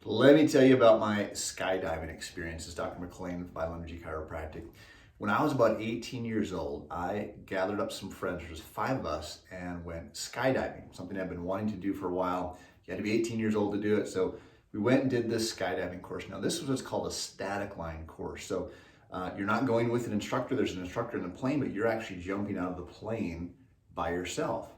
Let me tell you about my skydiving experience. This is Dr. McLean with Vital Energy Chiropractic. When I was about 18 years old, I gathered up some friends, there was 5 of us, and went skydiving, something I've been wanting to do for a while. You had to be 18 years old to do it, so we went and did this skydiving course. Now, this was what's called a static line course. So you're not going with an instructor, there's an instructor in the plane, but you're actually jumping out of the plane by yourself.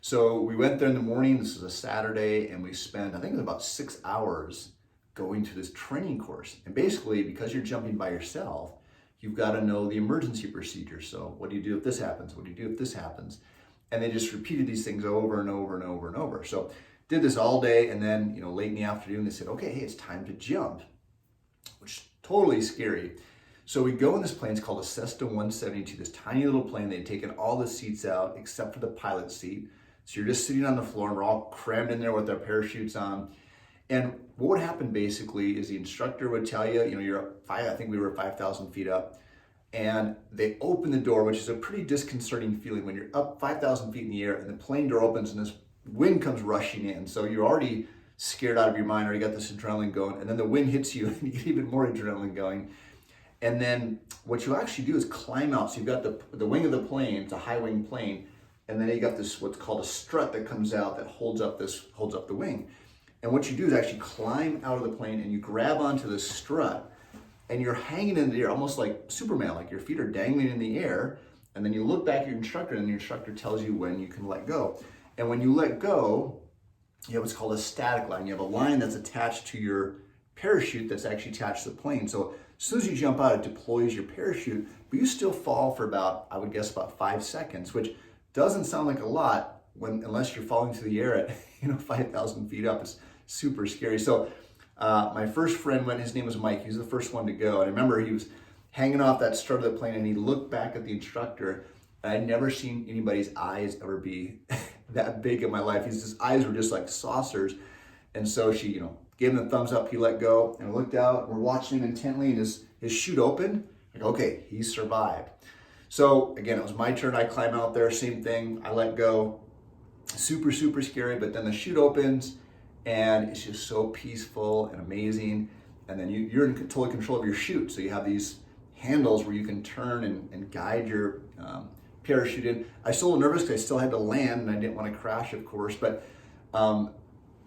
So we went there in the morning, this was a Saturday, and we spent, I think it was about 6 hours going to this training course. And basically, because you're jumping by yourself, you've got to know the emergency procedure. So what do you do if this happens? What do you do if this happens? And they just repeated these things over and over and over and over. So did this all day, and then late in the afternoon, they said, okay, hey, it's time to jump, which is totally scary. So we go in this plane, it's called a Cessna 172, this tiny little plane. They'd taken all the seats out except for the pilot seat. So you're just sitting on the floor, and we're all crammed in there with our parachutes on. And what would happen basically is the instructor would tell you, you're up I think we were 5,000 feet up, and they open the door, which is a pretty disconcerting feeling when you're up 5,000 feet in the air and the plane door opens and this wind comes rushing in. So you're already scared out of your mind, already got this adrenaline going, and then the wind hits you and you get even more adrenaline going. And then what you actually do is climb out. So you've got the wing of the plane, it's a high wing plane, and then you got this what's called a strut that comes out that holds up the wing. And what you do is actually climb out of the plane and you grab onto the strut and you're hanging in the air, almost like Superman, like your feet are dangling in the air. And then you look back at your instructor and your instructor tells you when you can let go. And when you let go, you have what's called a static line. You have a line that's attached to your parachute that's actually attached to the plane. So as soon as you jump out, it deploys your parachute, but you still fall for about, I would guess, about 5 seconds, which doesn't sound like a lot unless you're falling through the air at 5,000 feet up. It's super scary. So my first friend went, his name was Mike. He was the first one to go. And I remember he was hanging off that strut of the plane and he looked back at the instructor. And I'd never seen anybody's eyes ever be that big in my life. His eyes were just like saucers. And so she, gave him the thumbs up, he let go, and I looked out, we're watching him intently, and his chute opened. Like, okay, he survived. So again, it was my turn. I climb out there, same thing, I let go. Super, super scary, but then the chute opens, and it's just so peaceful and amazing. And then you're in total control of your chute. So you have these handles where you can turn and guide your parachute in. I was still nervous because I still had to land, and I didn't want to crash, of course, but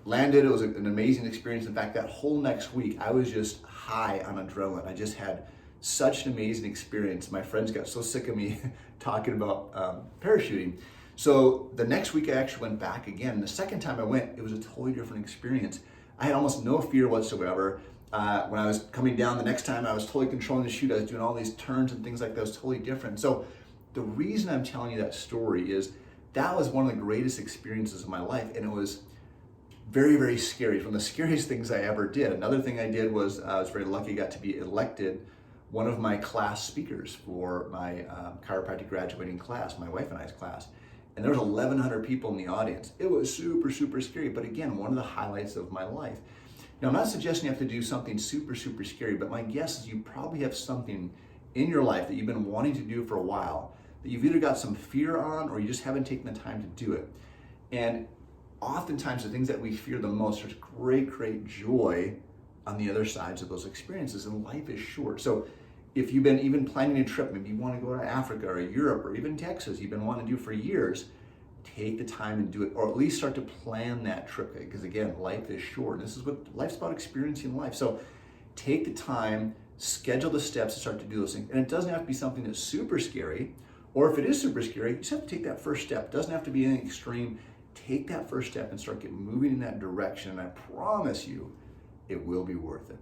landed. It was an amazing experience. In fact, that whole next week, I was just high on adrenaline. I just had such an amazing experience. My friends got so sick of me talking about parachuting. So the next week, I actually went back again. The second time I went, it was a totally different experience. I had almost no fear whatsoever. When I was coming down the next time, I was totally controlling the chute. I was doing all these turns and things like that. It was totally different. So the reason I'm telling you that story is that was one of the greatest experiences of my life. And it was very, very scary. It's one of the scariest things I ever did. Another thing I did was I was very lucky, got to be elected one of my class speakers for my chiropractic graduating class, my wife and I's class. And there was 1,100 people in the audience. It was super, super scary. But again, one of the highlights of my life. Now, I'm not suggesting you have to do something super, super scary, but my guess is you probably have something in your life that you've been wanting to do for a while that you've either got some fear on or you just haven't taken the time to do it. And oftentimes the things that we fear the most, there's great, great joy on the other sides of those experiences, and life is short. So if you've been even planning a trip, maybe you want to go to Africa or Europe or even Texas, you've been wanting to do for years, take the time and do it, or at least start to plan that trip, because again, life is short. This is what life's about, experiencing life. So take the time, schedule the steps to start to do those things. And it doesn't have to be something that's super scary, or if it is super scary, you just have to take that first step. It doesn't have to be anything extreme. Take that first step and start getting moving in that direction, and I promise you, it will be worth it.